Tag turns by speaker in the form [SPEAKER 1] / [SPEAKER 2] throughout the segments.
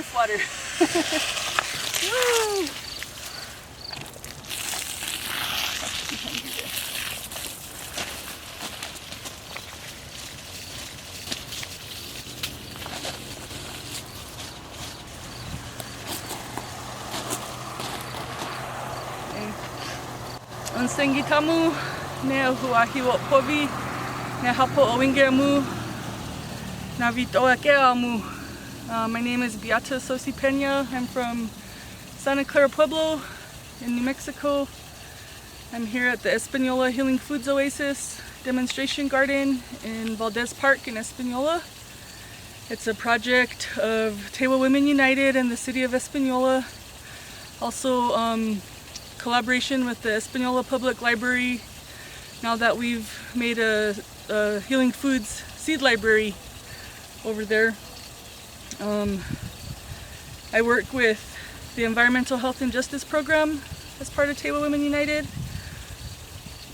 [SPEAKER 1] this water. Woo! Unsengi tamu ne huahiwa povi ne hapo owingemu na vitoa keamu. My name is Beata Sosi Peña. I'm from Santa Clara Pueblo in New Mexico. I'm here at the Española Healing Foods Oasis demonstration garden in Valdez Park in Española. It's a project of Tewa Women United and the city of Española. Also collaboration with the Española Public Library, now that we've made a Healing Foods seed library over there. I work with the Environmental Health and Justice Program as part of Tewa Women United.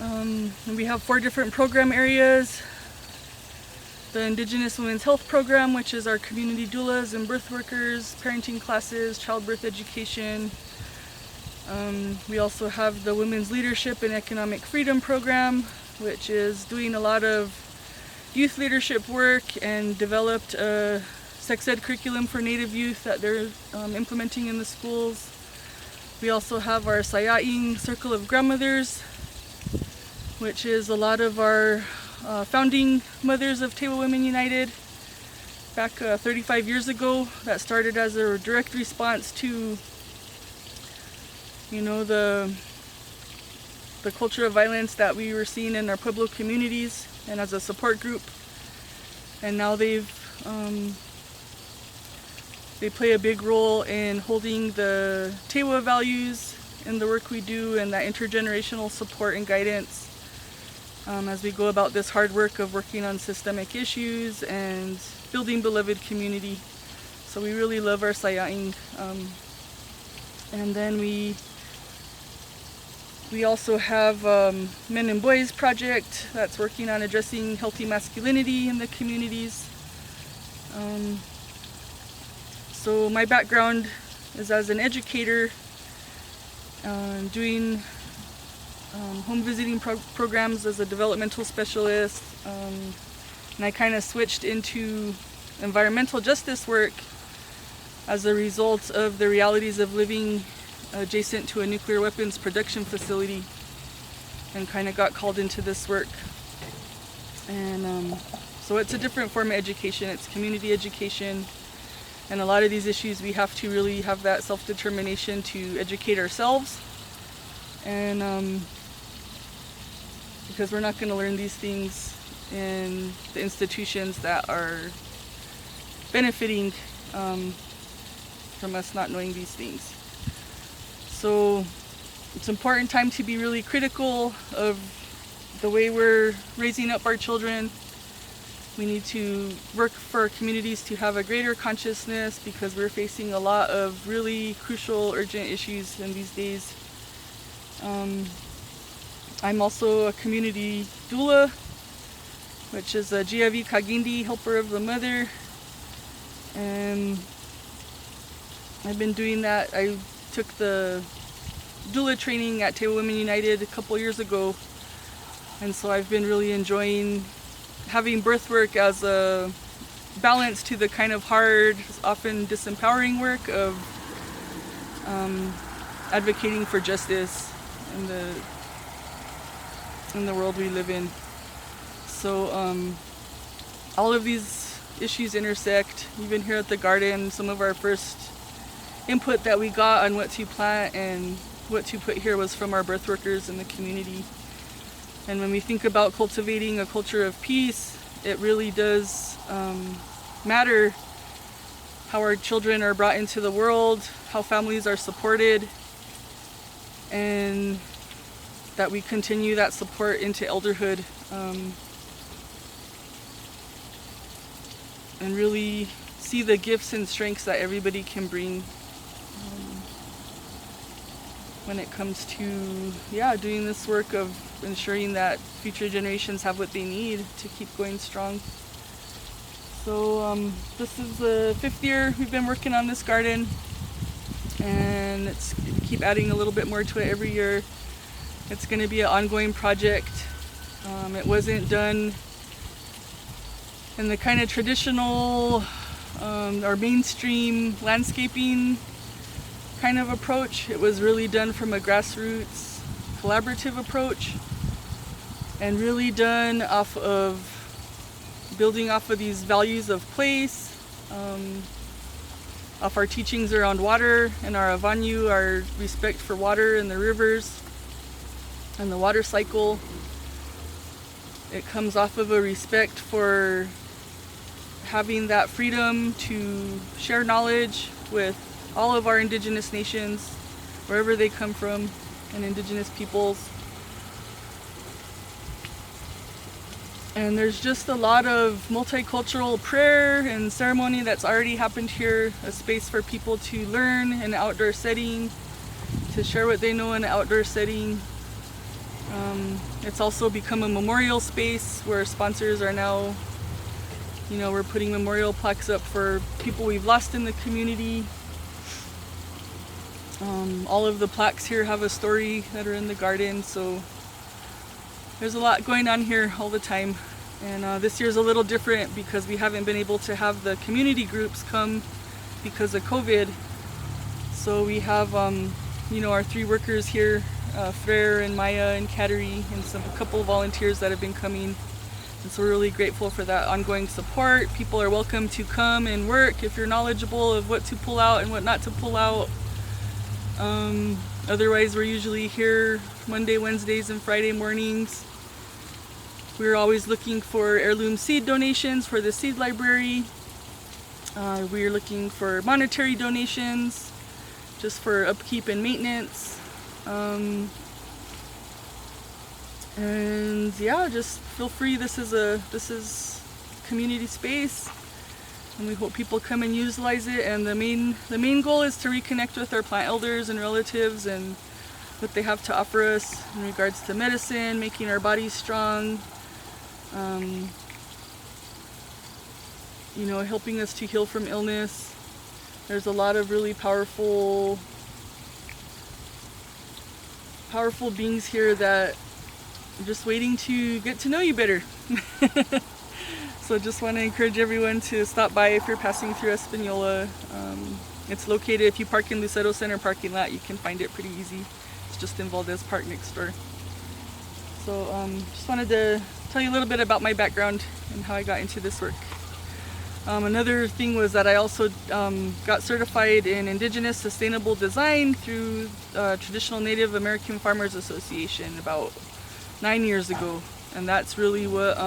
[SPEAKER 1] And we have 4 different program areas. The Indigenous Women's Health Program, which is our community doulas and birth workers, parenting classes, childbirth education. We also have the Women's Leadership and Economic Freedom Program, which is doing a lot of youth leadership work and developed a sex ed curriculum for Native youth that they're implementing in the schools. We also have our Sayaing Circle of Grandmothers, which is a lot of our founding mothers of Tewa Women United back 35 years ago. That started as a direct response to the culture of violence that we were seeing in our Pueblo communities and as a support group. And now they play a big role in holding the Tewa values in the work we do and that intergenerational support and guidance as we go about this hard work of working on systemic issues and building beloved community. So we really love our Sayaing. And then we also have Men and Boys Project that's working on addressing healthy masculinity in the communities. So my background is as an educator, doing home visiting programs as a developmental specialist, and I kind of switched into environmental justice work as a result of the realities of living adjacent to a nuclear weapons production facility, and kind of got called into this work. And so it's a different form of education. It's community education, and a lot of these issues we have to really have that self-determination to educate ourselves, and because we're not going to learn these things in the institutions that are benefiting from us not knowing these things. So it's an important time to be really critical of the way we're raising up our children. We need to work for our communities to have a greater consciousness because we're facing a lot of really crucial, urgent issues in these days. I'm also a community doula, which is a GIV Kagindi, helper of the mother. And I've been doing that. I took the doula training at Tewa Women United a couple years ago, and so I've been really enjoying having birth work as a balance to the kind of hard, often disempowering work of advocating for justice in the world we live in. So all of these issues intersect. Even here at the garden, some of our first input that we got on what to plant and what to put here was from our birth workers in the community. And when we think about cultivating a culture of peace, it really does matter how our children are brought into the world, how families are supported, and that we continue that support into elderhood, and really see the gifts and strengths that everybody can bring when it comes to doing this work of ensuring that future generations have what they need to keep going strong. So this is the 5th year we've been working on this garden, and it's keep adding a little bit more to it every year. It's going to be an ongoing project. It wasn't done in the kind of traditional or mainstream landscaping kind of approach. It was really done from a grassroots collaborative approach, and really done off of building off of these values of place, off our teachings around water and our avanyu, our respect for water and the rivers and the water cycle. It comes off of a respect for having that freedom to share knowledge with all of our indigenous nations, wherever they come from, and indigenous peoples. And there's just a lot of multicultural prayer and ceremony that's already happened here, a space for people to learn in an outdoor setting, to share what they know in an outdoor setting. It's also become a memorial space where sponsors are now, we're putting memorial plaques up for people we've lost in the community. All of the plaques here have a story that are in the garden, so there's a lot going on here all the time. And this year's a little different because we haven't been able to have the community groups come because of COVID. So we have, our 3 workers here, Frere and Maya and Kateri, and a couple of volunteers that have been coming. And so we're really grateful for that ongoing support. People are welcome to come and work if you're knowledgeable of what to pull out and what not to pull out. Otherwise, we're usually here Monday, Wednesdays, and Friday mornings. We're always looking for heirloom seed donations for the seed library. We're looking for monetary donations just for upkeep and maintenance. And yeah, just feel free. This is community space, and we hope people come and utilize it. And the main goal is to reconnect with our plant elders and relatives and what they have to offer us in regards to medicine, making our bodies strong, helping us to heal from illness. There's a lot of really powerful beings here that are just waiting to get to know you better. So just want to encourage everyone to stop by if you're passing through Española. It's located, if you park in Lucero Center parking lot, you can find it pretty easy. It's just in Valdez Park next door. So just wanted to tell you a little bit about my background and how I got into this work. Another thing was that I also got certified in Indigenous Sustainable Design through Traditional Native American Farmers Association about 9 years ago. And that's really what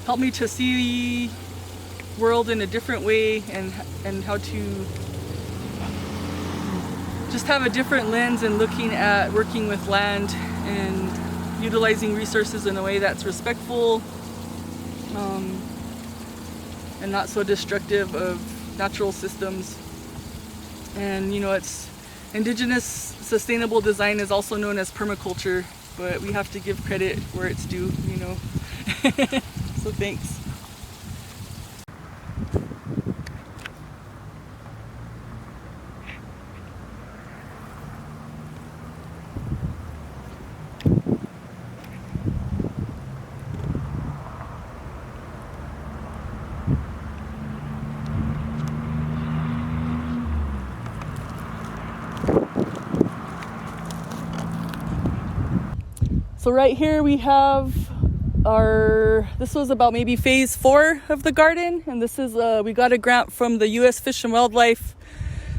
[SPEAKER 1] helped me to see the world in a different way, and how to just have a different lens in looking at working with land and utilizing resources in a way that's respectful and not so destructive of natural systems. And it's Indigenous Sustainable Design is also known as permaculture, but we have to give credit where it's due, So thanks. So right here we have this was about maybe phase 4 of the garden, and this is we got a grant from the U.S. Fish and Wildlife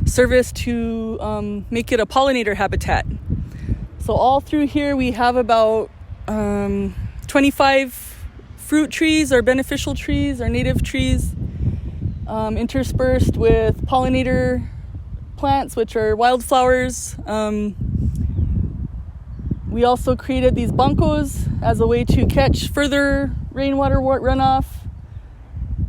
[SPEAKER 1] Service to make it a pollinator habitat. So all through here we have about 25 fruit trees or beneficial trees or native trees, interspersed with pollinator plants, which are wildflowers. We also created these bancos as a way to catch further rainwater runoff.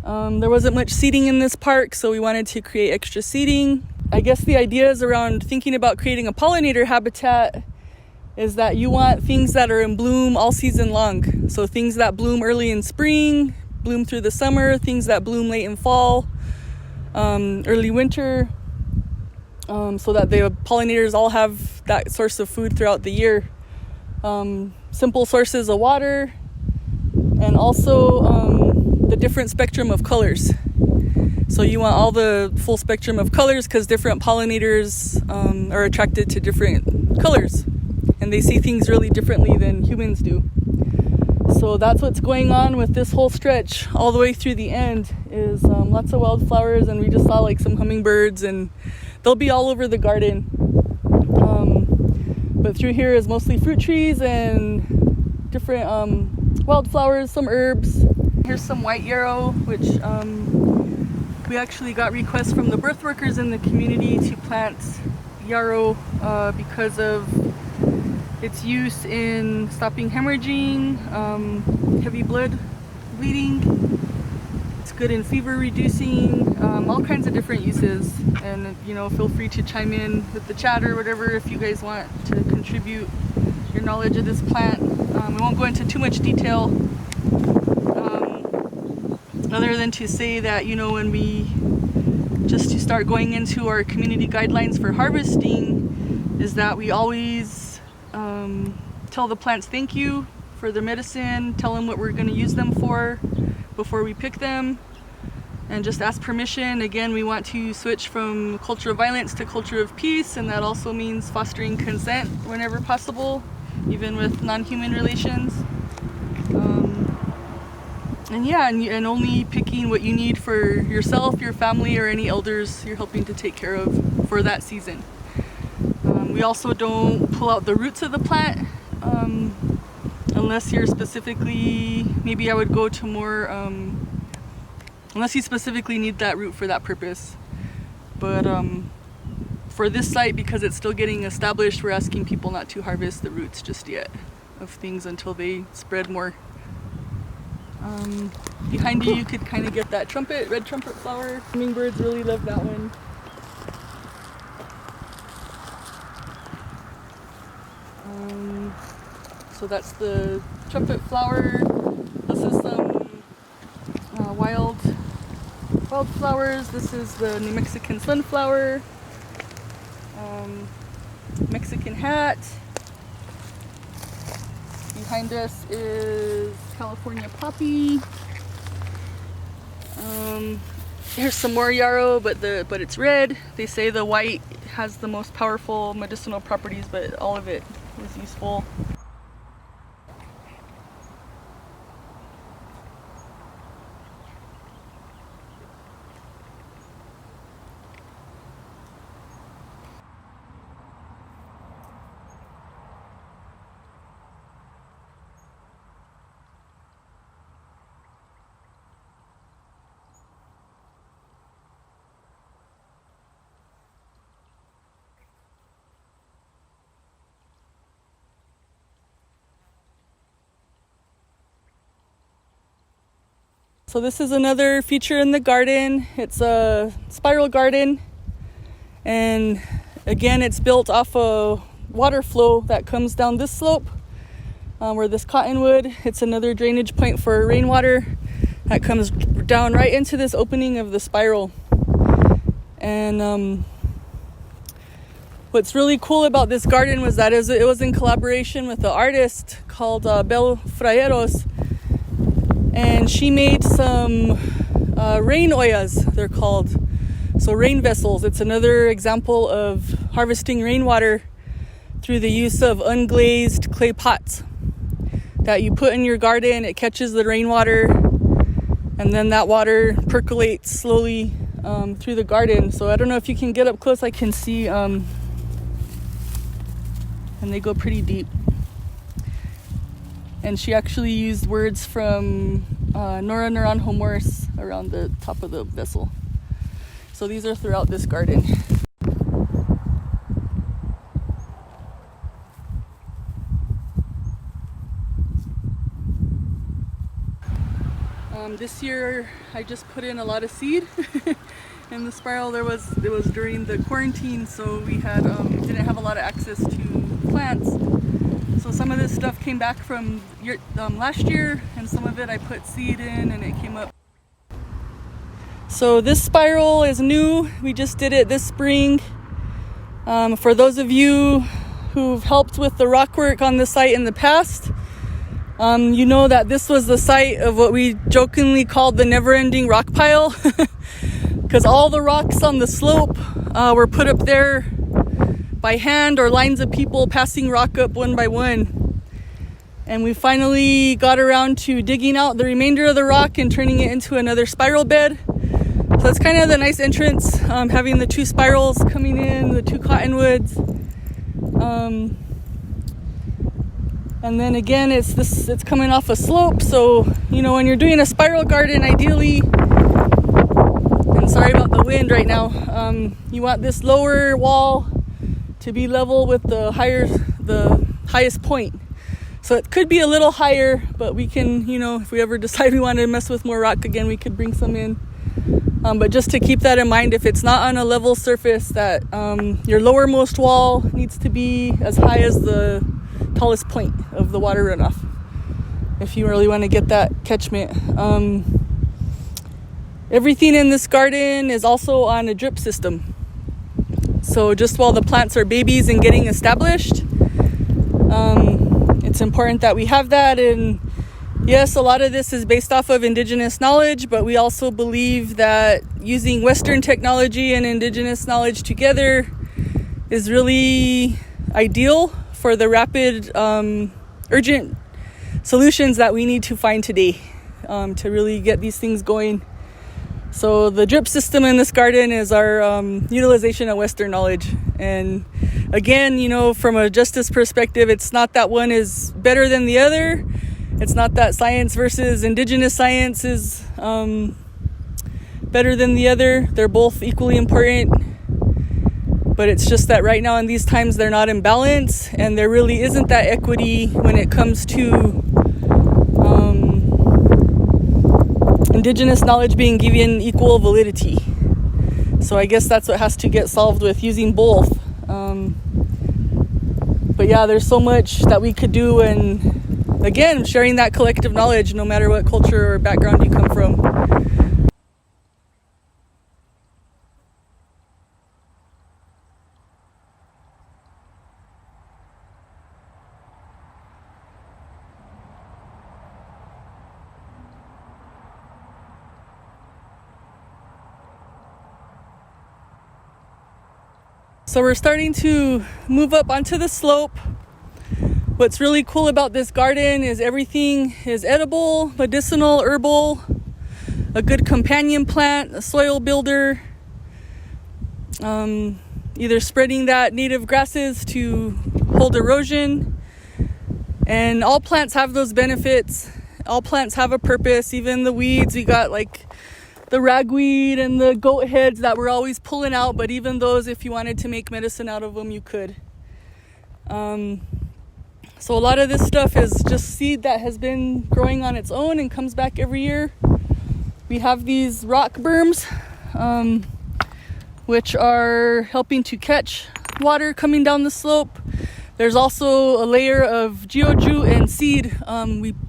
[SPEAKER 1] There wasn't much seating in this park, so we wanted to create extra seating. I guess the ideas around thinking about creating a pollinator habitat is that you want things that are in bloom all season long. So things that bloom early in spring, bloom through the summer, things that bloom late in fall, early winter, so that the pollinators all have that source of food throughout the year. Simple sources of water, and also the different spectrum of colors. So you want all the full spectrum of colors because different pollinators are attracted to different colors, and they see things really differently than humans do. So that's what's going on with this whole stretch all the way through the end is lots of wildflowers, and we just saw like some hummingbirds, and they'll be all over the garden. But through here is mostly fruit trees and different wildflowers, some herbs. Here's some white yarrow, which we actually got requests from the birth workers in the community to plant yarrow because of its use in stopping hemorrhaging, heavy blood bleeding. It's good in fever reducing, all kinds of different uses. And you know, feel free to chime in with the chat or whatever if you guys want to contribute your knowledge of this plant. We won't go into too much detail other than to say that, you know, when we just to start going into our community guidelines for harvesting, is that we always tell the plants thank you for their medicine, tell them what we're going to use them for before we pick them, and just ask permission. Again, we want to switch from culture of violence to culture of peace, and that also means fostering consent whenever possible, even with non-human relations. And yeah, and only picking what you need for yourself, your family, or any elders you're helping to take care of for that season. We also don't pull out the roots of the plant unless you're specifically, maybe I would go to more, unless you specifically need that root for that purpose. But for this site, because it's still getting established, we're asking people not to harvest the roots just yet of things until they spread more. Behind you, you could kind of get that red trumpet flower. Hummingbirds really love that one. So that's the trumpet flower. This is some wildflowers. This is the New Mexican sunflower, Mexican hat. Behind us is California poppy. Here's some more yarrow, but it's red. They say the white has the most powerful medicinal properties, but all of it is useful. So this is another feature in the garden. It's a spiral garden, and again it's built off a water flow that comes down this slope where this cottonwood. It's another drainage point for rainwater that comes down right into this opening of the spiral. And what's really cool about this garden was that it was in collaboration with an artist called Bel Frayeros. And she made some rain oyas, they're called. So rain vessels. It's another example of harvesting rainwater through the use of unglazed clay pots that you put in your garden. It catches the rainwater, and then that water percolates slowly through the garden. So I don't know if you can get up close. I can see, and they go pretty deep. And she actually used words from Nora Naranjo Morris around the top of the vessel. So these are throughout this garden. This year I just put in a lot of seed in the spiral. It was during the quarantine, so we had didn't have a lot of access to plants. So some of this stuff came back from last year, and some of it I put seed in and it came up. So this spiral is new. We just did it this spring. For those of you who've helped with the rock work on the site in the past, you know that this was the site of what we jokingly called the never-ending rock pile, because all the rocks on the slope were put up there by hand or lines of people passing rock up one by one. And we finally got around to digging out the remainder of the rock and turning it into another spiral bed. So that's kind of the nice entrance, having the two spirals coming in, the two cottonwoods. And then again, it's coming off a slope. So, you know, when you're doing a spiral garden, ideally, and sorry about the wind right now, you want this lower wall to be level with the highest point. So it could be a little higher, but we can, you know, if we ever decide we want to mess with more rock again, we could bring some in. But just to keep that in mind, if it's not on a level surface, that your lowermost wall needs to be as high as the tallest point of the water runoff, if you really want to get that catchment. Everything in this garden is also on a drip system. So just while the plants are babies and getting established, it's important that we have that. And yes, a lot of this is based off of indigenous knowledge, but we also believe that using Western technology and indigenous knowledge together is really ideal for the rapid, urgent solutions that we need to find today, to really get these things going. So the drip system in this garden is our utilization of Western knowledge. And again, you know, from a justice perspective, it's not that one is better than the other. It's not that science versus indigenous science is better than the other. They're both equally important. But it's just that right now in these times, they're not in balance. And there really isn't that equity when it comes to indigenous knowledge being given equal validity. So I guess that's what has to get solved with using both. But yeah, there's so much that we could do, and again, sharing that collective knowledge no matter what culture or background you come from. So we're starting to move up onto the slope. What's really cool about this garden is everything is edible, medicinal, herbal, a good companion plant, a soil builder, either spreading that native grasses to hold erosion. And all plants have those benefits. All plants have a purpose, even the weeds. We got like the ragweed and the goat heads that we're always pulling out, but even those, if you wanted to make medicine out of them, you could. So a lot of this stuff is just seed that has been growing on its own and comes back every year. We have these rock berms, which are helping to catch water coming down the slope. There's also a layer of geoju and seed.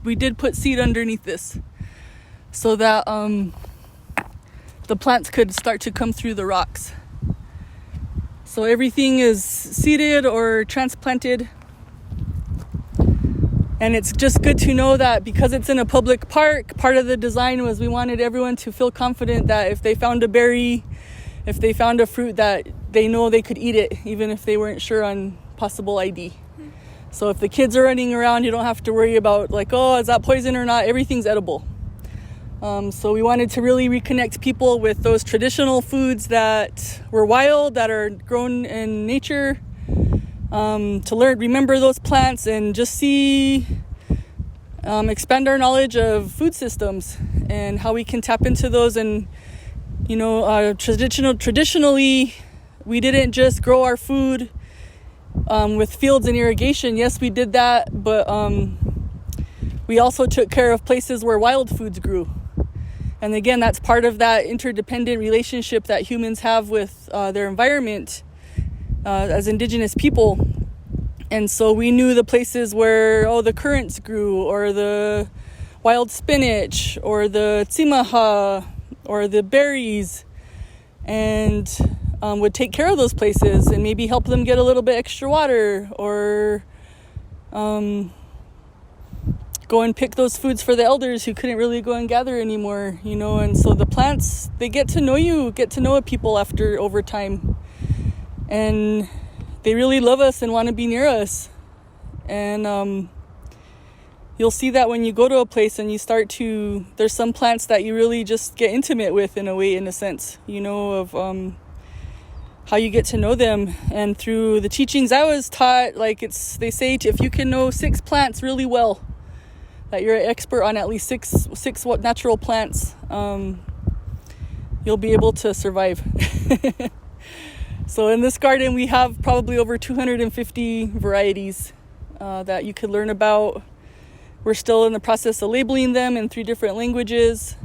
[SPEAKER 1] We did put seed underneath this so that the plants could start to come through the rocks. So everything is seeded or transplanted. And it's just good to know that because it's in a public park, part of the design was we wanted everyone to feel confident that if they found a berry, if they found a fruit, that they know they could eat it, even if they weren't sure on possible ID. So if the kids are running around, you don't have to worry about like, oh, is that poison or not? Everything's edible. So we wanted to really reconnect people with those traditional foods that were wild, that are grown in nature, to remember those plants and just expand our knowledge of food systems and how we can tap into those. And, you know, traditionally, we didn't just grow our food with fields and irrigation. Yes, we did that, but we also took care of places where wild foods grew. And again, that's part of that interdependent relationship that humans have with their environment as indigenous people. And so we knew the places where, the currants grew, or the wild spinach, or the tsimaha, or the berries, and would take care of those places and maybe help them get a little bit extra water, or go and pick those foods for the elders who couldn't really go and gather anymore, and so the plants, they get to know a people over time, and they really love us and want to be near us. And you'll see that when you go to a place and there's some plants that you really just get intimate with in a sense, of how you get to know them. And through the teachings I was taught, they say if you can know 6 plants really well, that you're an expert on at least six natural plants, you'll be able to survive. So in this garden, we have probably over 250 varieties that you could learn about. We're still in the process of labeling them in 3 different languages.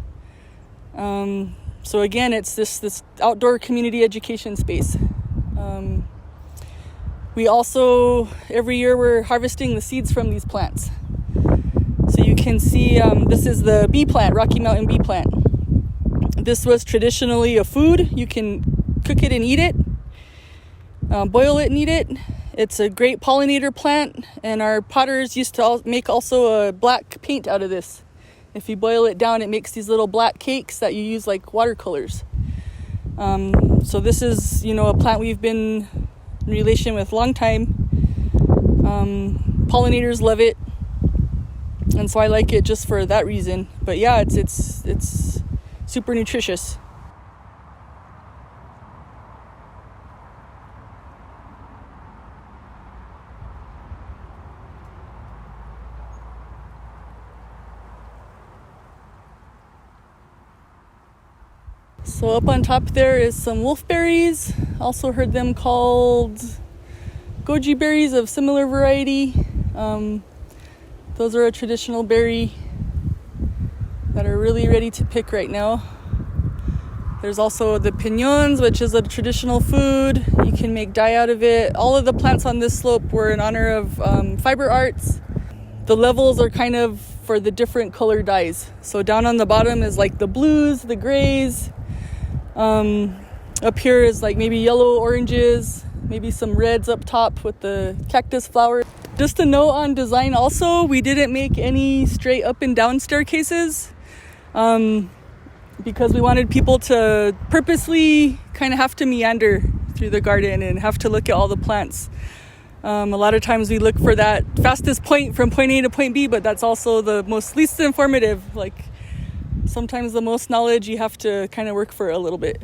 [SPEAKER 1] So again, it's this outdoor community education space. We also, every year, we're harvesting the seeds from these plants. So you can see, this is the bee plant, Rocky Mountain bee plant. This was traditionally a food. You can cook it and eat it, boil it and eat it. It's a great pollinator plant, and our potters used to make also a black paint out of this. If you boil it down, it makes these little black cakes that you use like watercolors. So this is, a plant we've been in relation with a long time. Pollinators love it, and so I like it just for that reason. But yeah, it's super nutritious. So up on top there is some wolfberries. Also heard them called Goji Berries of similar variety. Those are a traditional berry that are really ready to pick right now. There's also the piñons, which is a traditional food. You can make dye out of it. All of the plants on this slope were in honor of fiber arts. The levels are kind of for the different color dyes. So down on the bottom is like the blues, the grays. Up here is like maybe yellow oranges, maybe some reds up top with the cactus flower. Just a note on design also, we didn't make any straight up and down staircases because we wanted people to purposely kind of have to meander through the garden and have to look at all the plants. A lot of times we look for that fastest point from point A to point B, but that's also the least informative. Like sometimes the most knowledge you have to kind of work for a little bit.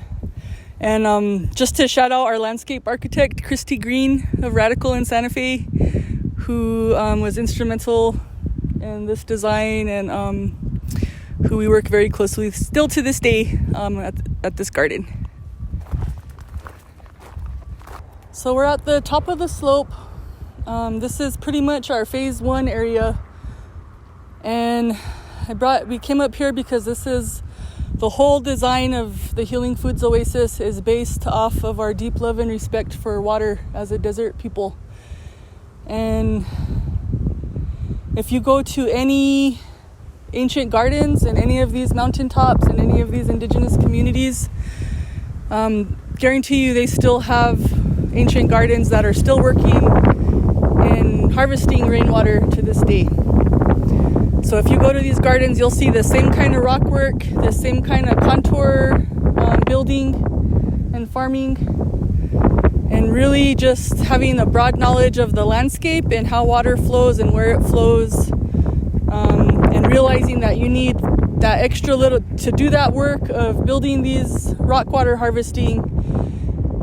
[SPEAKER 1] And just to shout out our landscape architect, Christy Green of Radical in Santa Fe, who was instrumental in this design, and who we work very closely with still to this day at this garden. So we're at the top of the slope. This is pretty much our phase 1 area, and we came up here because this is the whole design of the Healing Foods Oasis is based off of our deep love and respect for water as a desert people. And if you go to any ancient gardens in any of these mountaintops and any of these indigenous communities, guarantee you they still have ancient gardens that are still working and harvesting rainwater to this day. So if you go to these gardens, you'll see the same kind of rock work, the same kind of contour building and farming, and really just having a broad knowledge of the landscape and how water flows and where it flows, and realizing that you need that extra little to do that work of building these rock water harvesting.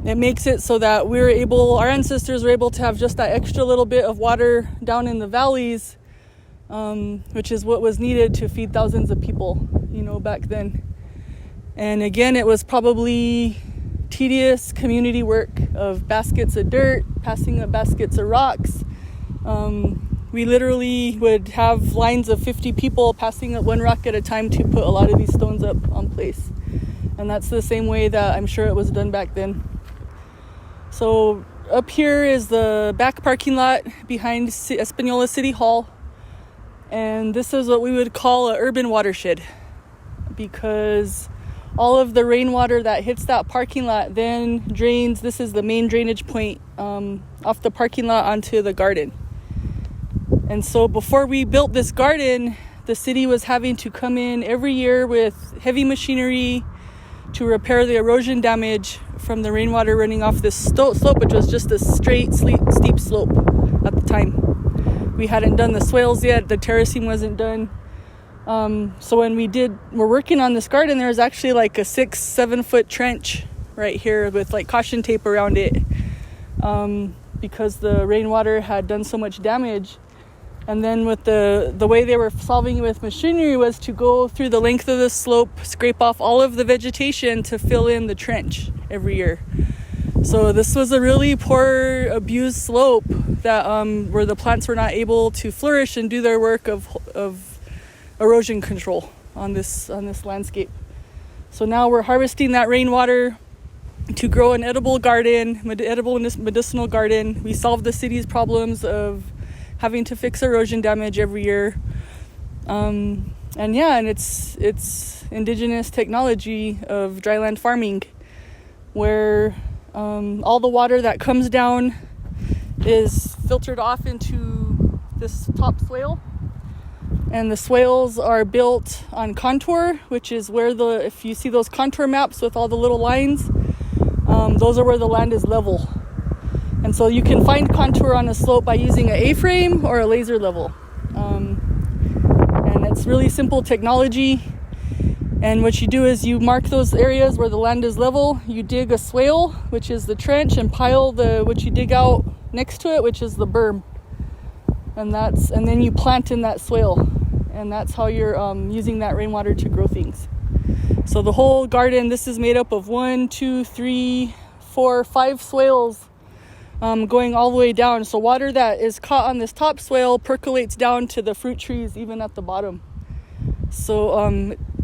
[SPEAKER 1] It makes it so that our ancestors were able to have just that extra little bit of water down in the valleys, which is what was needed to feed thousands of people, back then. And again, it was probably tedious community work of baskets of dirt, passing up baskets of rocks. We literally would have lines of 50 people passing up one rock at a time to put a lot of these stones up on place. And that's the same way that I'm sure it was done back then. So up here is the back parking lot behind Española City Hall. And this is what we would call an urban watershed, because all of the rainwater that hits that parking lot then drains. This is the main drainage point off the parking lot onto the garden. And so before we built this garden, the city was having to come in every year with heavy machinery to repair the erosion damage from the rainwater running off this slope, which was just a straight, steep slope at the time. We hadn't done the swales yet. The terracing wasn't done. So when we're working on this garden, there was actually like a 6-7 foot trench right here with like caution tape around it, because the rainwater had done so much damage. And then with the way they were solving it with machinery was to go through the length of the slope, scrape off all of the vegetation to fill in the trench every year. So this was a really poor, abused slope that where the plants were not able to flourish and do their work of erosion control on this landscape. So now we're harvesting that rainwater to grow an edible garden, edible medicinal garden. We solved the city's problems of having to fix erosion damage every year. And it's indigenous technology of dryland farming, where all the water that comes down is filtered off into this top swale. And the swales are built on contour, which is where if you see those contour maps with all the little lines, those are where the land is level. And so you can find contour on a slope by using an A-frame or a laser level. And it's really simple technology. And what you do is you mark those areas where the land is level, you dig a swale, which is the trench, and pile what you dig out next to it, which is the berm. And then you plant in that swale. And that's how you're using that rainwater to grow things. So the whole garden, this is made up of 1, 2, 3, 4, 5 swales going all the way down. So water that is caught on this top swale percolates down to the fruit trees, even at the bottom. So,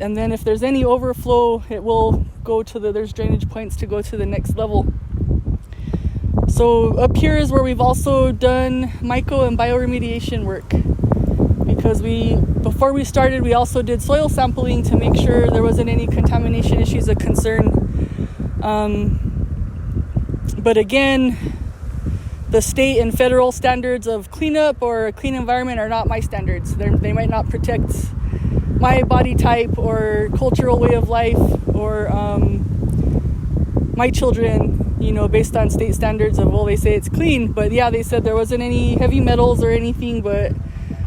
[SPEAKER 1] and then if there's any overflow, it will go to there's drainage points to go to the next level. So up here is where we've also done myco and bioremediation work, because before we started, we also did soil sampling to make sure there wasn't any contamination issues of concern. But again, the state and federal standards of cleanup or a clean environment are not my standards. They might not protect my body type or cultural way of life or my children, based on state standards of, well, they say it's clean. But yeah, they said there wasn't any heavy metals or anything, but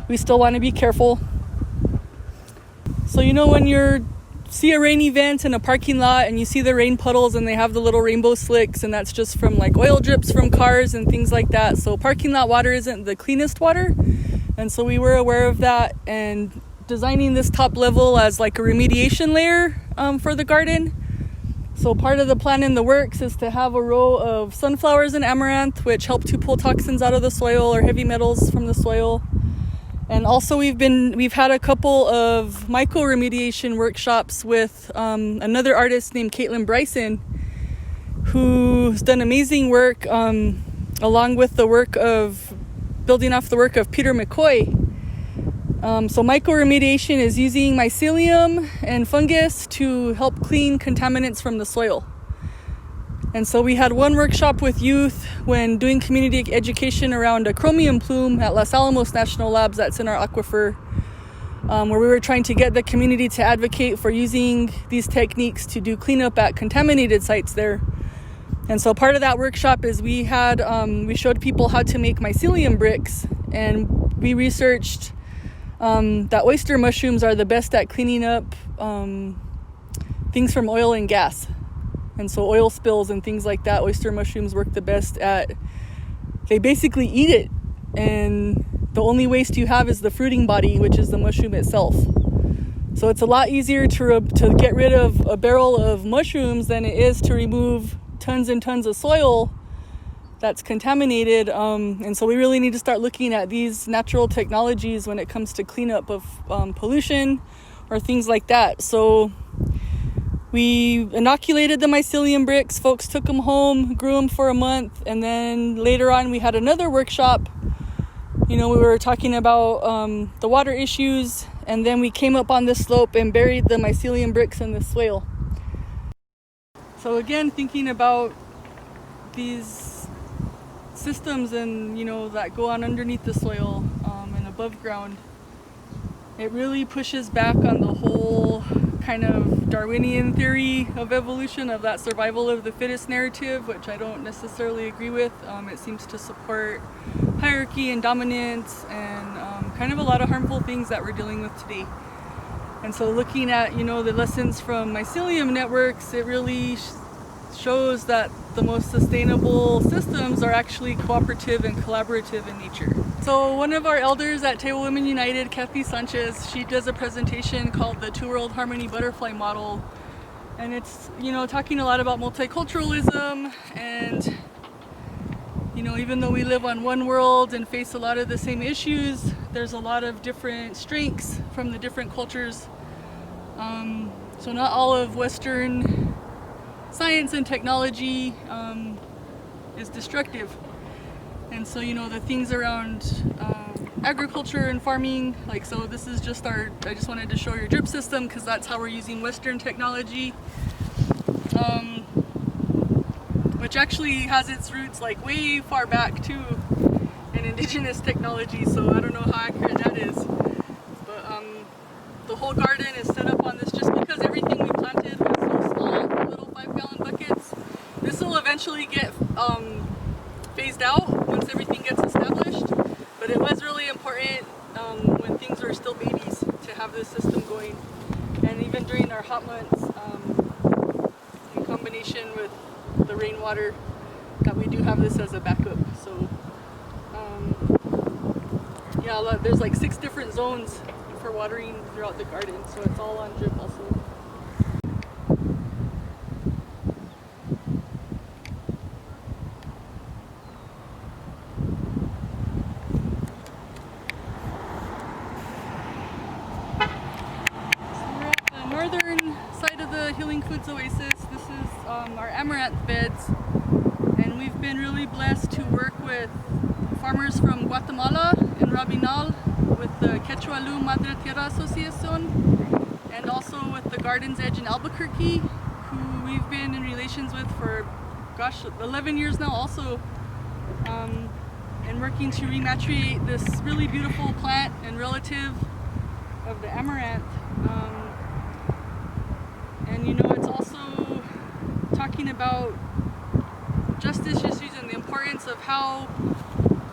[SPEAKER 1] we still want to be careful. So, when you see a rain event in a parking lot and you see the rain puddles and they have the little rainbow slicks, and that's just from like oil drips from cars and things like that. So parking lot water isn't the cleanest water. And so we were aware of that and designing this top level as like a remediation layer for the garden. So part of the plan in the works is to have a row of sunflowers and amaranth, which help to pull toxins out of the soil or heavy metals from the soil. And also we've had a couple of myco remediation workshops with another artist named Caitlin Bryson, who's done amazing work along with the work of building off the work of Peter McCoy. So myco remediation is using mycelium and fungus to help clean contaminants from the soil. And so we had one workshop with youth when doing community education around a chromium plume at Los Alamos National Labs that's in our aquifer, where we were trying to get the community to advocate for using these techniques to do cleanup at contaminated sites there. And so part of that workshop is we showed people how to make mycelium bricks, and we researched that oyster mushrooms are the best at cleaning up things from oil and gas. And so oil spills and things like that, oyster mushrooms work the best at. They basically eat it, and the only waste you have is the fruiting body, which is the mushroom itself. So it's a lot easier to get rid of a barrel of mushrooms than it is to remove tons and tons of soil that's contaminated. And so we really need to start looking at these natural technologies when it comes to cleanup of pollution or things like that. So We inoculated the mycelium bricks. Folks took them home, grew them for a month, and then later on we had another workshop. We were talking about the water issues, and then we came up on this slope and buried the mycelium bricks in the swale. So again, thinking about these systems and that go on underneath the soil and above ground, it really pushes back on the whole kind of Darwinian theory of evolution, of that survival of the fittest narrative, which I don't necessarily agree with. It seems to support hierarchy and dominance and kind of a lot of harmful things that we're dealing with today. And so looking at the lessons from mycelium networks, it really shows that the most sustainable systems are actually cooperative and collaborative in nature. So one of our elders at Table Women United, Kathy Sanchez, she does a presentation called the Two World Harmony Butterfly Model. And it's, talking a lot about multiculturalism and, even though we live on one world and face a lot of the same issues, there's a lot of different strengths from the different cultures. So not all of Western science and technology is destructive. And so, the things around agriculture and farming, so this is just I just wanted to show your drip system because that's how we're using Western technology, which actually has its roots way far back too in indigenous technology, so I don't know how accurate that is. But the whole garden is set up on this just because everything we planted was so small, little 5-gallon buckets. This will eventually get phased out once everything gets established, but it was really important when things were still babies to have this system going, and even during our hot months, in combination with the rainwater, that we do have this as a backup. So yeah, there's 6 different zones for watering throughout the garden, so it's all on drip also. Northern side of the Healing Foods Oasis. This is our Amaranth Beds, and we've been really blessed to work with farmers from Guatemala in Rabinal, with the Quechua Madre Tierra Association, and also with the Garden's Edge in Albuquerque, who we've been in relations with for 11 years now also, and working to rematriate this really beautiful plant and relative of the amaranth. And it's also talking about justice issues and the importance of how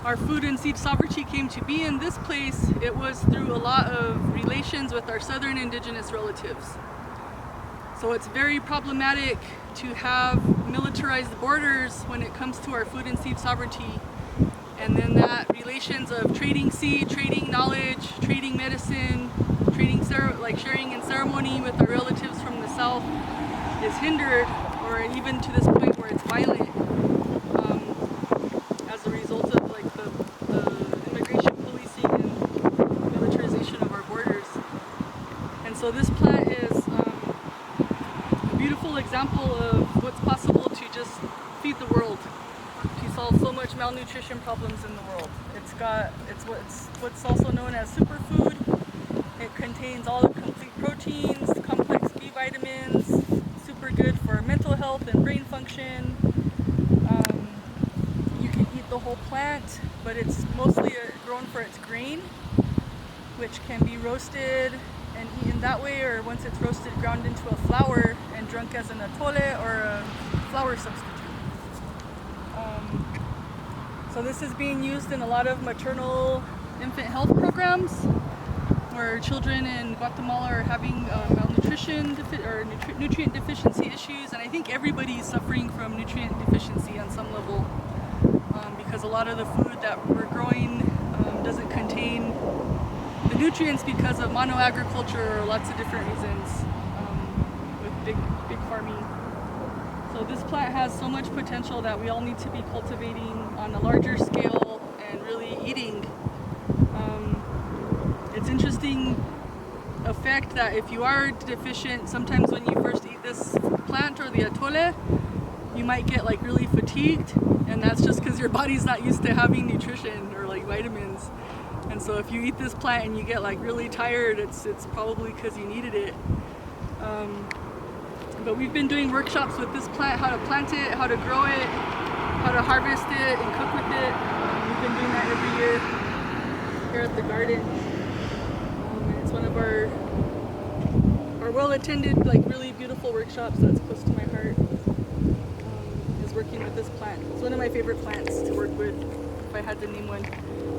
[SPEAKER 1] our food and seed sovereignty came to be in this place. It was through a lot of relations with our southern indigenous relatives. So it's very problematic to have militarized borders when it comes to our food and seed sovereignty. And then that relations of trading seed, trading knowledge, trading medicine, sharing in ceremony with our relatives from the south is hindered, or even to this point where it's violent, as a result of the immigration policing and militarization of our borders. And so this plant is a beautiful example of what's possible to just feed the world, to solve so much malnutrition problems in the world. It's what's also known as superfood. It contains all the complete proteins, complex B vitamins, super good for mental health and brain function. You can eat the whole plant, but it's mostly grown for its grain, which can be roasted and eaten that way, or once it's roasted, ground into a flour and drunk as an atole or a flour substitute. So this is being used in a lot of maternal infant health programs, where children in Guatemala are having malnutrition or nutrient deficiency issues, and I think everybody's suffering from nutrient deficiency on some level, because a lot of the food that we're growing doesn't contain the nutrients because of monoagriculture or lots of different reasons, with big farming. So this plant has so much potential that we all need to be cultivating on a larger scale and really eating. It's interesting effect that if you are deficient, sometimes when you first eat this plant or the atole, you might get like really fatigued, and that's just because your body's not used to having nutrition or like vitamins. And so if you eat this plant and you get like really tired, it's probably because you needed it. But we've been doing workshops with this plant, how to plant it, how to grow it, how to harvest it and cook with it. We've been doing that every year here at the garden. And it's one of our well-attended, like really beautiful workshops that's close to my heart, is working with this plant. It's one of my favorite plants to work with, if I had to name one.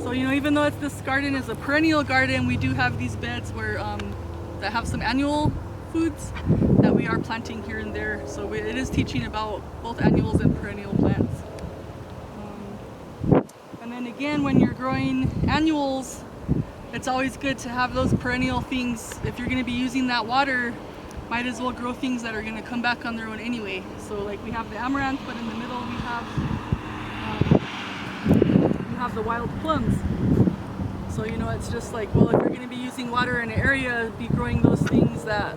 [SPEAKER 1] So, you know, even though this garden is a perennial garden, we do have these beds where that have some annual foods that we are planting here and there. So it is teaching about both annuals and perennial plants. And then again, when you're growing annuals, it's always good to have those perennial things. If you're going to be using that water, might as well grow things that are going to come back on their own anyway. So like we have the amaranth, but in the middle we have the wild plums. So, you know, it's just like, well, if you're going to be using water in an area, be growing those things that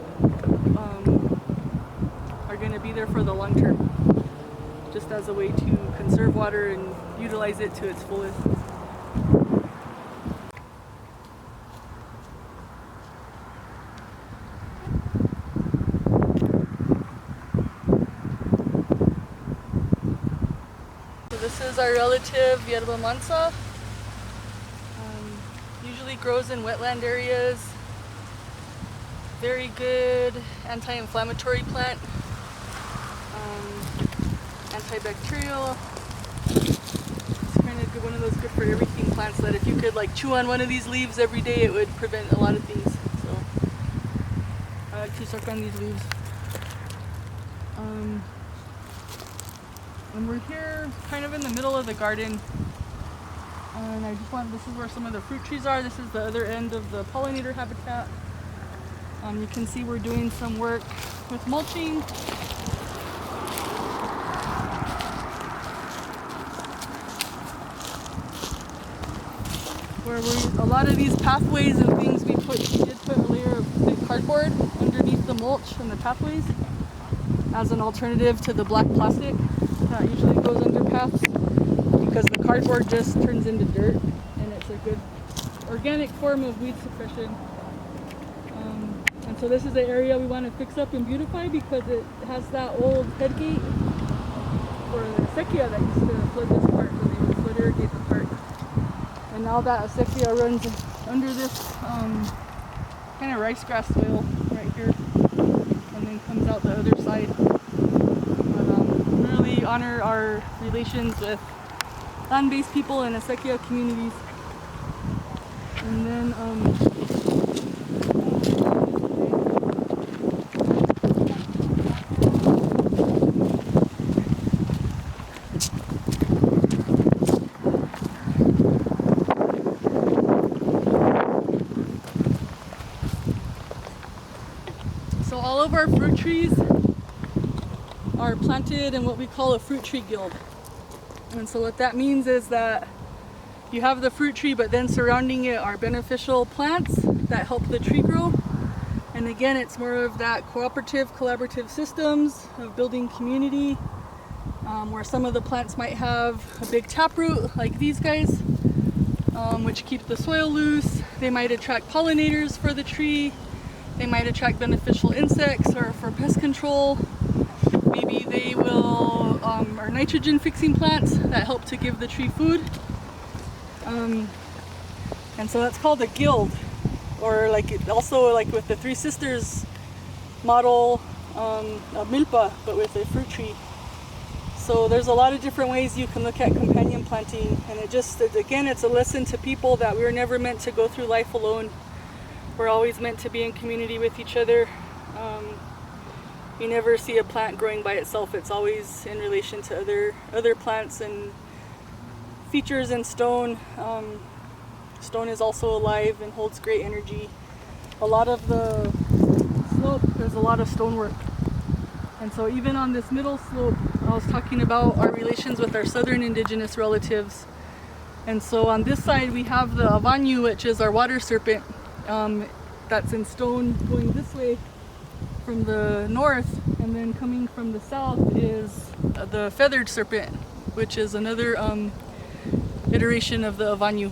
[SPEAKER 1] are going to be there for the long term, just as a way to conserve water and utilize it to its fullest. So this is our relative Yerba Mansa. Usually grows in wetland areas. Very good anti-inflammatory plant, antibacterial. It's kind of good, one of those good for everything plants that if you could like chew on one of these leaves every day, it would prevent a lot of things. So I like to suck on these leaves. And we're here kind of in the middle of the garden. And this is where some of the fruit trees are. This is the other end of the pollinator habitat. You can see we're doing some work with mulching. Where a lot of these pathways and things we did put a layer of thick cardboard underneath the mulch and the pathways as an alternative to the black plastic that usually goes under paths, because the cardboard just turns into dirt and it's a good organic form of weed suppression. And so this is the area we want to fix up and beautify because it has that old headgate for the acequia that used to flood this part, so they would flood irrigate the park. And now that acequia runs under this kind of rice grass soil right here and then comes out the other side. But really honor our relations with land-based people and acequia communities. And then so all of our fruit trees are planted in what we call a fruit tree guild. And so what that means is that you have the fruit tree, but then surrounding it are beneficial plants that help the tree grow. And again, it's more of that cooperative, collaborative systems of building community, where some of the plants might have a big taproot, like these guys, which keep the soil loose. They might attract pollinators for the tree. They might attract beneficial insects or for pest control. Maybe they will are nitrogen fixing plants that help to give the tree food. And so that's called a guild, or also with the Three Sisters model, a milpa, but with a fruit tree. So there's a lot of different ways you can look at companion planting, and again, it's a lesson to people that we were never meant to go through life alone. We're always meant to be in community with each other. You never see a plant growing by itself. It's always in relation to other plants and features in stone. Stone is also alive and holds great energy. A lot of the slope, there's a lot of stonework. And so even on this middle slope, I was talking about our relations with our southern indigenous relatives. And so on this side we have the avanyu, which is our water serpent, that's in stone going this way from the north, and then coming from the south is the feathered serpent, which is another iteration of the Avanyu.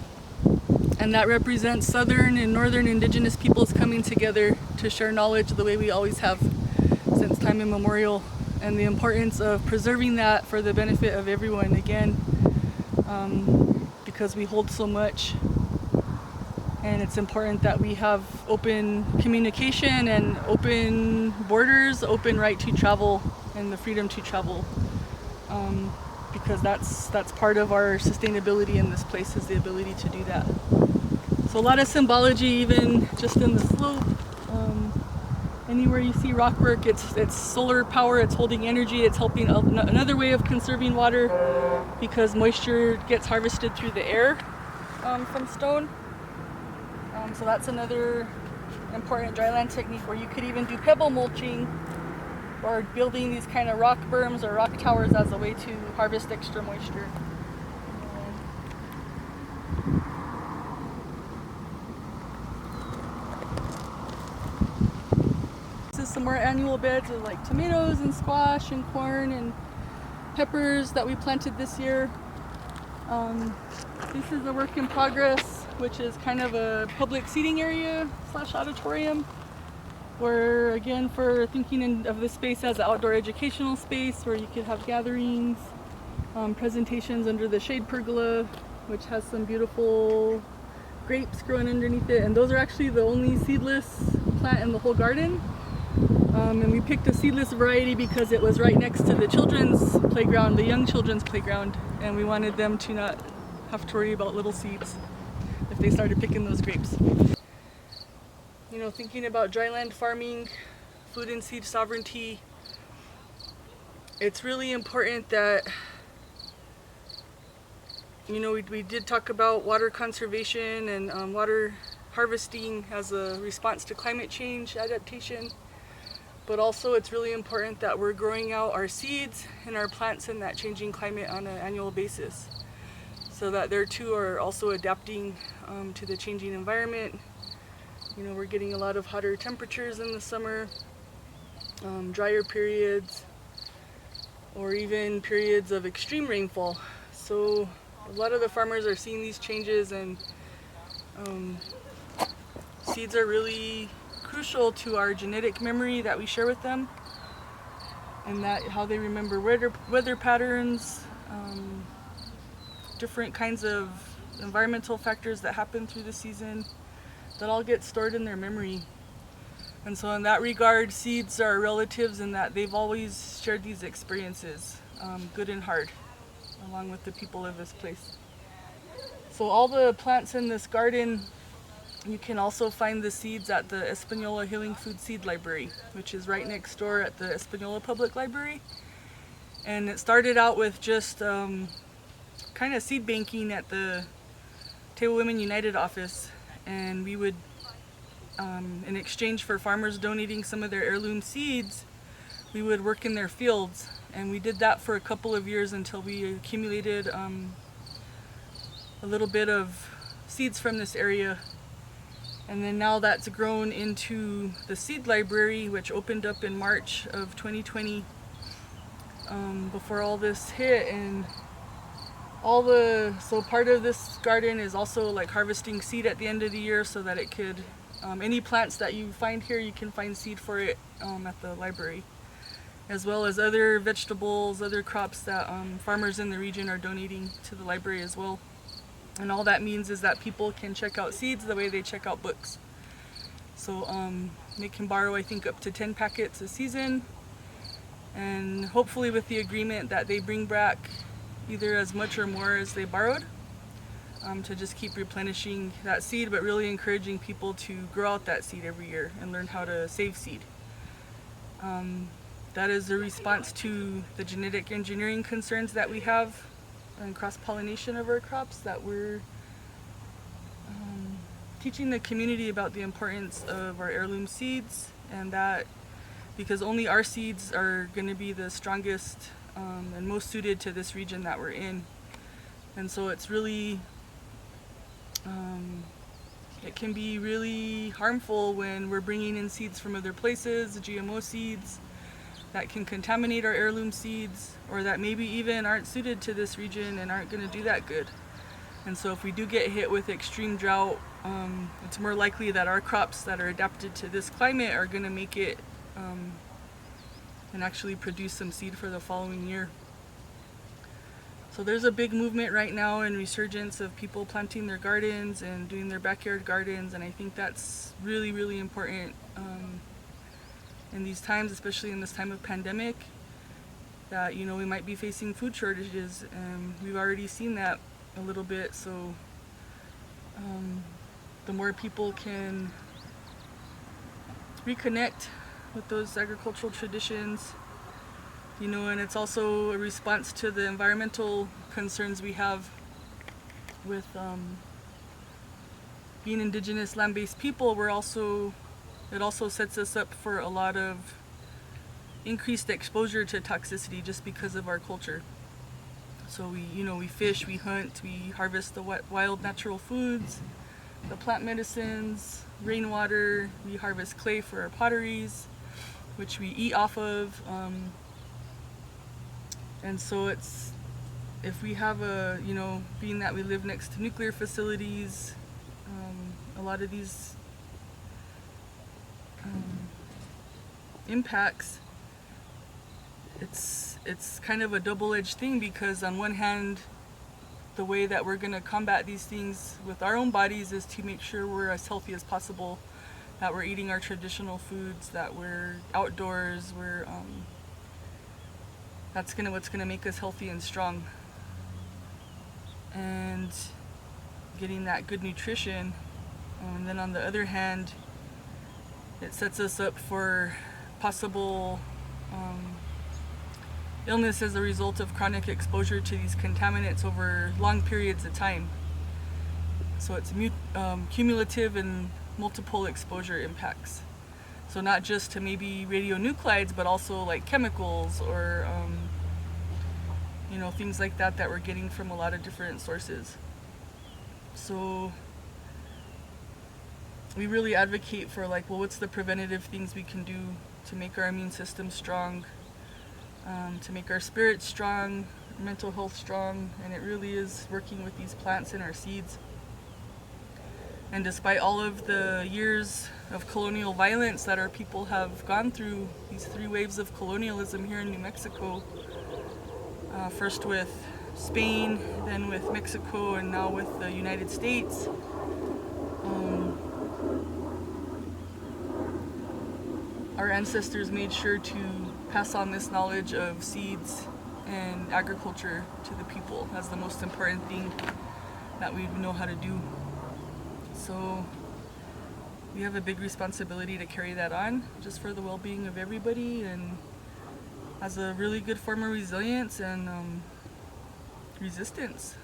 [SPEAKER 1] And that represents southern and northern indigenous peoples coming together to share knowledge the way we always have since time immemorial, and the importance of preserving that for the benefit of everyone, again, because we hold so much, and it's important that we have open communication and open borders, open right to travel, and the freedom to travel, because that's part of our sustainability in this place, is the ability to do that. So a lot of symbology, even just in the slope. Anywhere you see rock work, it's solar power, it's holding energy, it's helping another way of conserving water, because moisture gets harvested through the air from stone. So that's another important dryland technique, where you could even do pebble mulching or building these kind of rock berms or rock towers as a way to harvest extra moisture. Some more annual beds of like tomatoes and squash and corn and peppers that we planted this year. This is a work in progress, which is kind of a public seating area / auditorium, where, again, for thinking of this space as an outdoor educational space where you could have gatherings, presentations under the shade pergola, which has some beautiful grapes growing underneath it, and those are actually the only seedless plant in the whole garden. And we picked a seedless variety because it was right next to the children's playground, the young children's playground, and we wanted them to not have to worry about little seeds if they started picking those grapes. You know, thinking about dryland farming, food and seed sovereignty, it's really important that, you know, we did talk about water conservation and water harvesting as a response to climate change adaptation. But also it's really important that we're growing out our seeds and our plants in that changing climate on an annual basis, so that there too are also adapting to the changing environment. You know, we're getting a lot of hotter temperatures in the summer, drier periods, or even periods of extreme rainfall. So a lot of the farmers are seeing these changes, and seeds are really crucial to our genetic memory that we share with them, and that how they remember weather patterns, different kinds of environmental factors that happen through the season, that all get stored in their memory. And so in that regard, seeds are relatives in that they've always shared these experiences, good and hard, along with the people of this place. So all the plants in this garden, you can also find the seeds at the Española Healing Food Seed Library, which is right next door at the Española Public Library. And it started out with just kind of seed banking at the Table Women United office, and we would, in exchange for farmers donating some of their heirloom seeds, we would work in their fields. And we did that for a couple of years until we accumulated a little bit of seeds from this area. And then now that's grown into the seed library, which opened up in March of 2020, before all this hit. And so part of this garden is also like harvesting seed at the end of the year, so that it could, any plants that you find here, you can find seed for it at the library, as well as other vegetables, other crops that farmers in the region are donating to the library as well. And all that means is that people can check out seeds the way they check out books. So they can borrow, I think, up to 10 packets a season, and hopefully with the agreement that they bring back either as much or more as they borrowed, to just keep replenishing that seed, but really encouraging people to grow out that seed every year and learn how to save seed. That is a response to the genetic engineering concerns that we have and cross-pollination of our crops, that we're teaching the community about the importance of our heirloom seeds, and that because only our seeds are going to be the strongest and most suited to this region that we're in. And so it's really It can be really harmful when we're bringing in seeds from other places, GMO seeds that can contaminate our heirloom seeds, or that maybe even aren't suited to this region and aren't going to do that good. And so if we do get hit with extreme drought, it's more likely that our crops that are adapted to this climate are going to make it and actually produce some seed for the following year. So there's a big movement right now and resurgence of people planting their gardens and doing their backyard gardens, and I think that's really, really important in these times, especially in this time of pandemic, that, you know, we might be facing food shortages, and we've already seen that a little bit. So the more people can reconnect with those agricultural traditions, you know, and it's also a response to the environmental concerns we have with being indigenous land-based people. It also sets us up for a lot of increased exposure to toxicity just because of our culture. So we fish, we hunt, we harvest the wild natural foods, the plant medicines, rainwater, we harvest clay for our potteries, which we eat off of. And so if we have being that we live next to nuclear facilities, a lot of these impacts, it's kind of a double-edged thing, because on one hand, the way that we're going to combat these things with our own bodies is to make sure we're as healthy as possible, that we're eating our traditional foods, that we're outdoors, that's what's gonna make us healthy and strong, and getting that good nutrition. And then on the other hand, it sets us up for possible illness as a result of chronic exposure to these contaminants over long periods of time. So it's cumulative and multiple exposure impacts. So not just to maybe radionuclides, but also like chemicals or things like that we're getting from a lot of different sources. So we really advocate for what's the preventative things we can do to make our immune system strong, to make our spirit strong, mental health strong, and it really is working with these plants and our seeds. And despite all of the years of colonial violence that our people have gone through, these 3 waves of colonialism here in New Mexico, first with Spain, then with Mexico, and now with the United States, our ancestors made sure to pass on this knowledge of seeds and agriculture to the people as the most important thing that we know how to do. So we have a big responsibility to carry that on, just for the well-being of everybody, and as a really good form of resilience and resistance,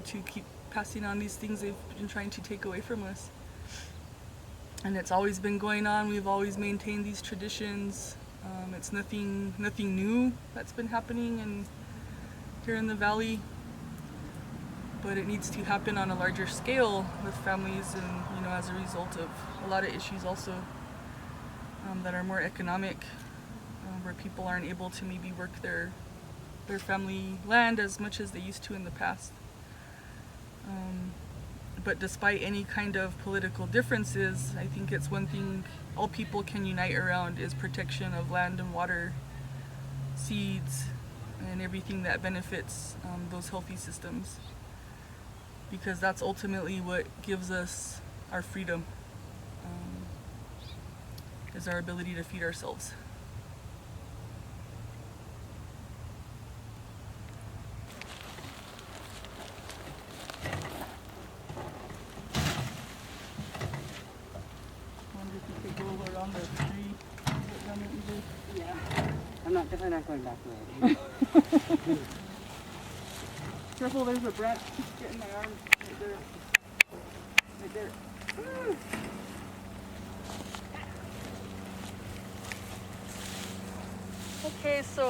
[SPEAKER 1] to keep passing on these things they've been trying to take away from us. And it's always been going on. We've always maintained these traditions. It's nothing new that's been happening here in the valley, but it needs to happen on a larger scale with families, and as a result of a lot of issues also that are more economic, where people aren't able to maybe work their family land as much as they used to in the past. But despite any kind of political differences, I think it's one thing all people can unite around is protection of land and water, seeds, and everything that benefits those healthy systems. Because that's ultimately what gives us our freedom, is our ability to feed ourselves.
[SPEAKER 2] Definitely not going back there.
[SPEAKER 1] Careful, there's a branch getting my arm right there. Right there. Okay, so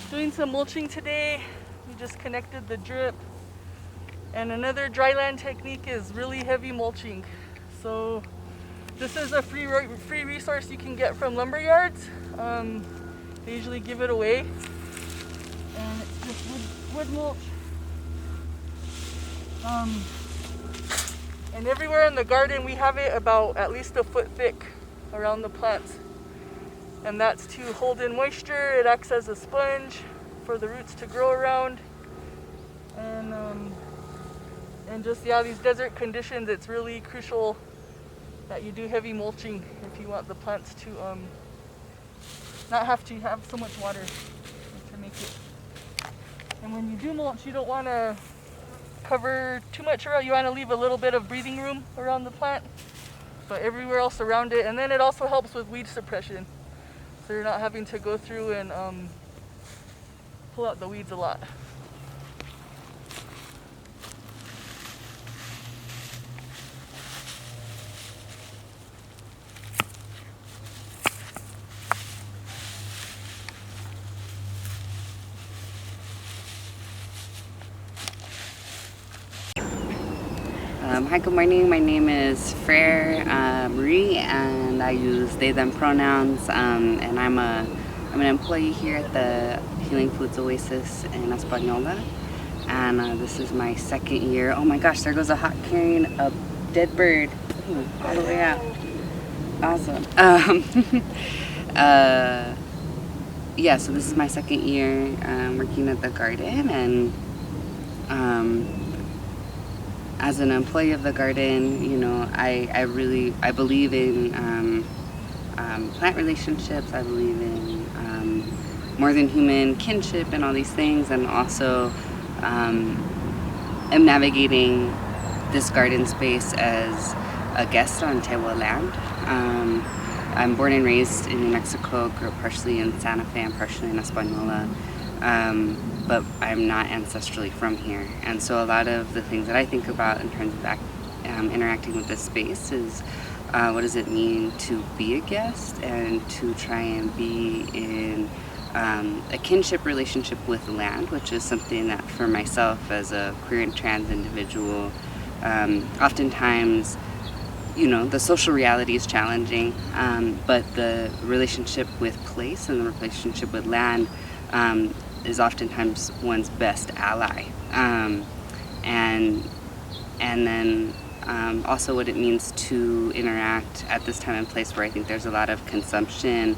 [SPEAKER 1] doing some mulching today. We just connected the drip And another dry land technique is really heavy mulching. So this is a free resource you can get from lumber yards. They usually give it away. And it's just wood mulch. And everywhere in the garden we have it about at least a foot thick around the plants. And that's to hold in moisture. It acts as a sponge for the roots to grow around. And just, yeah, these desert conditions, it's really crucial that you do heavy mulching if you want the plants to not have to have so much water to make it. And when you do mulch, you don't want to cover too much around. You want to leave a little bit of breathing room around the plant, but everywhere else around it. And then it also helps with weed suppression. So you're not having to go through and pull out the weeds a lot.
[SPEAKER 3] Hi, good morning. My name is Frere Marie, and I use they, them pronouns. And I'm an employee here at the Healing Foods Oasis in Española. And this is my second year. Oh my gosh, there goes a hawk carrying a dead bird. Ooh, all the way out. Awesome. Yeah, so this is my second year working at the garden, and as an employee of the garden, you know, I believe in plant relationships. I believe in more than human kinship and all these things, and also am navigating this garden space as a guest on Tewa land. I'm born and raised in New Mexico, grew up partially in Santa Fe and partially in Española. But I'm not ancestrally from here, and so a lot of the things that I think about in terms of interacting with this space is what does it mean to be a guest and to try and be in a kinship relationship with land, which is something that for myself as a queer and trans individual, oftentimes, you know, the social reality is challenging, but the relationship with place and the relationship with land is oftentimes one's best ally, and then also what it means to interact at this time and place where I think there's a lot of consumption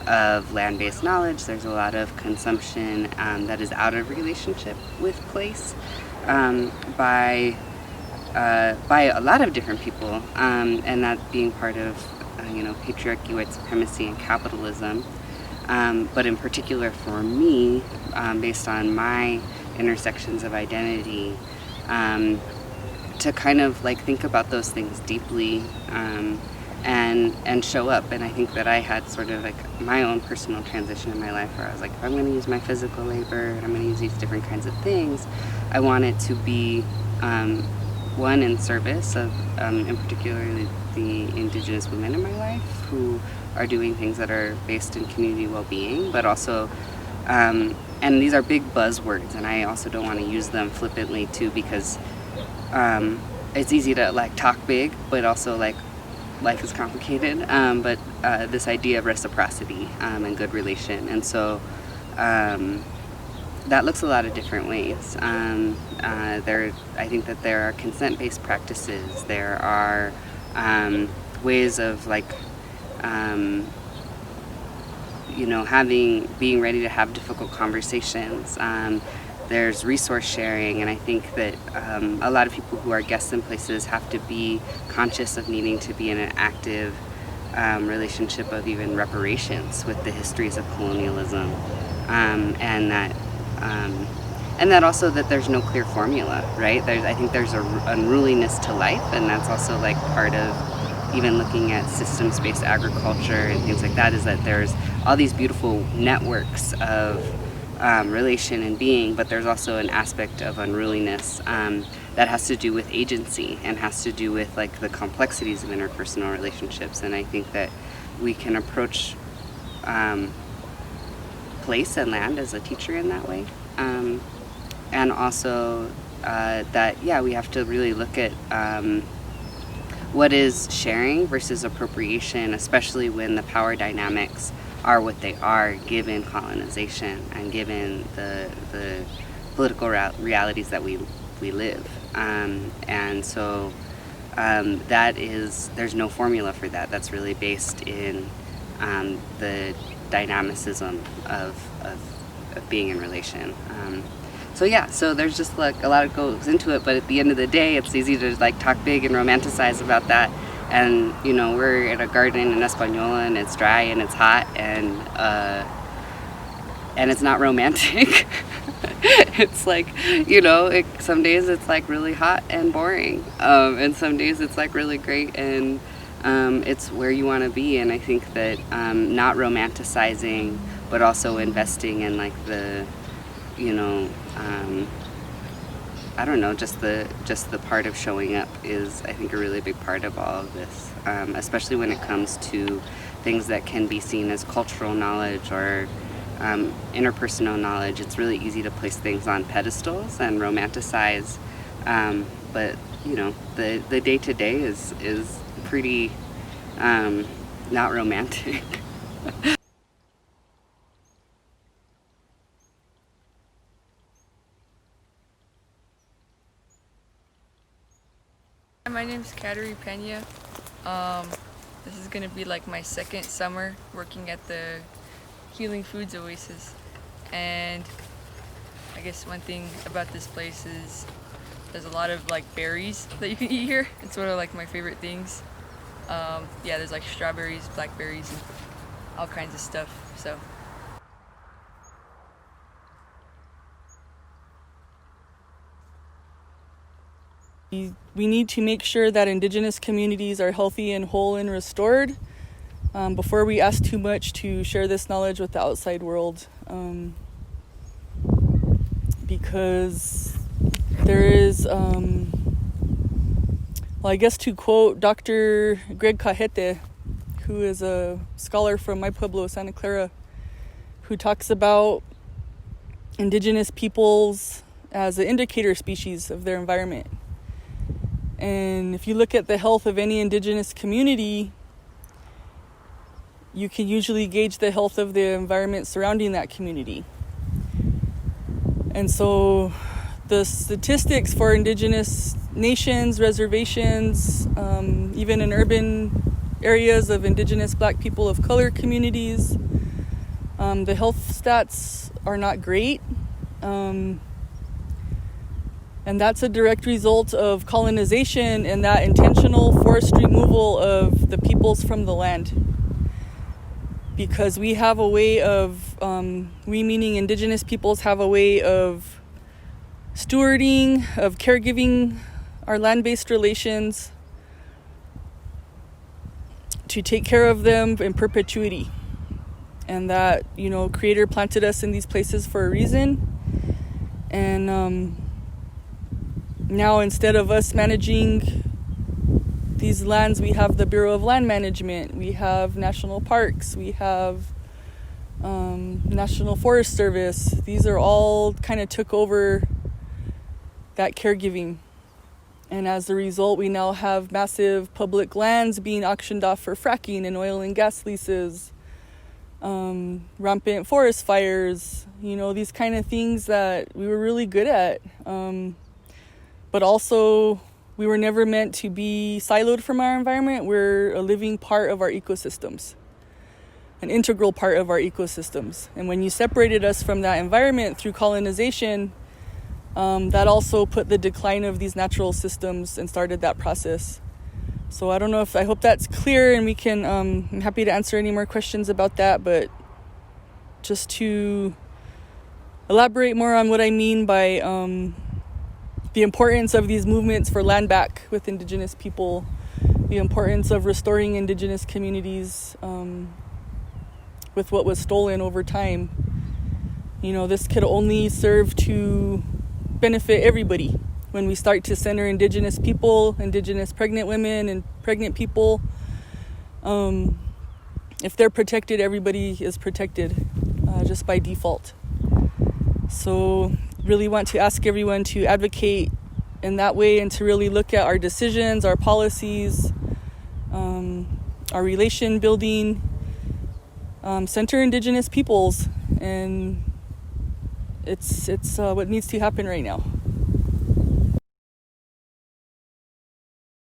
[SPEAKER 3] of land-based knowledge. There's a lot of consumption that is out of relationship with place by a lot of different people, and that being part of you know, patriarchy, white supremacy, and capitalism. But in particular for me, based on my intersections of identity, to kind of like think about those things deeply and show up. And I think that I had sort of like my own personal transition in my life where I was like, if I'm going to use my physical labor and I'm going to use these different kinds of things, I want it to be one, in service of in particularly the indigenous women in my life who are doing things that are based in community well-being, but also, and these are big buzzwords, and I also don't want to use them flippantly too, because it's easy to like talk big, but also like life is complicated. But this idea of reciprocity and good relation, and so that looks a lot of different ways. I think that there are consent-based practices. There are ways of like, you know, being ready to have difficult conversations. There's resource sharing, and I think that a lot of people who are guests in places have to be conscious of needing to be in an active relationship of even reparations with the histories of colonialism, and that also that there's no clear formula, right? I think there's a unruliness to life, and that's also like part of even looking at systems-based agriculture and things like that, is that there's all these beautiful networks of relation and being, but there's also an aspect of unruliness that has to do with agency and has to do with like the complexities of interpersonal relationships. And I think that we can approach place and land as a teacher in that way, and also that we have to really look at what is sharing versus appropriation, especially when the power dynamics are what they are given colonization and given the political realities that we live. And so there's no formula for that. That's really based in the dynamicism of being in relation. So there's just like a lot that goes into it, but at the end of the day, it's easy to like talk big and romanticize about that. And we're in a garden in Española, and it's dry and it's hot, and it's not romantic. It's like, some days it's like really hot and boring, and some days it's like really great, and it's where you want to be. And I think that not romanticizing, but also investing in like the, I don't know, just the part of showing up is, I think, a really big part of all of this, especially when it comes to things that can be seen as cultural knowledge or interpersonal knowledge. It's really easy to place things on pedestals and romanticize, but the day-to-day is pretty not romantic.
[SPEAKER 4] My name's Kateri Pena. This is gonna be like my second summer working at the Healing Foods Oasis, and I guess one thing about this place is there's a lot of like berries that you can eat here. It's one of like my favorite things. There's like strawberries, blackberries, and all kinds of stuff. So.
[SPEAKER 1] We need to make sure that Indigenous communities are healthy and whole and restored before we ask too much to share this knowledge with the outside world. Because there is, I guess to quote Dr. Greg Cajete, who is a scholar from my pueblo, Santa Clara, who talks about Indigenous peoples as an indicator species of their environment. And if you look at the health of any Indigenous community, you can usually gauge the health of the environment surrounding that community. And so the statistics for Indigenous nations, reservations, even in urban areas of Indigenous Black people of color communities, the health stats are not great. And that's a direct result of colonization and that intentional forced removal of the peoples from the land. Because we have a way of, we meaning Indigenous peoples have a way of stewarding, of caregiving our land-based relations to take care of them in perpetuity. And that, Creator planted us in these places for a reason. And, now, instead of us managing these lands, we have the Bureau of Land Management, we have national parks, we have National Forest Service. These are all kind of took over that caregiving. And as a result, we now have massive public lands being auctioned off for fracking and oil and gas leases, rampant forest fires, these kind of things that we were really good at. But also, we were never meant to be siloed from our environment. We're a living part of our ecosystems, an integral part of our ecosystems. And when you separated us from that environment through colonization, that also put the decline of these natural systems and started that process. So I hope that's clear, and we can, I'm happy to answer any more questions about that, but just to elaborate more on what I mean by, the importance of these movements for land back with Indigenous people, the importance of restoring Indigenous communities with what was stolen over time. This could only serve to benefit everybody. When we start to center Indigenous people, Indigenous pregnant women and pregnant people, if they're protected, everybody is protected just by default. So really want to ask everyone to advocate in that way and to really look at our decisions, our policies, our relation building, center Indigenous peoples, and it's what needs to happen right now.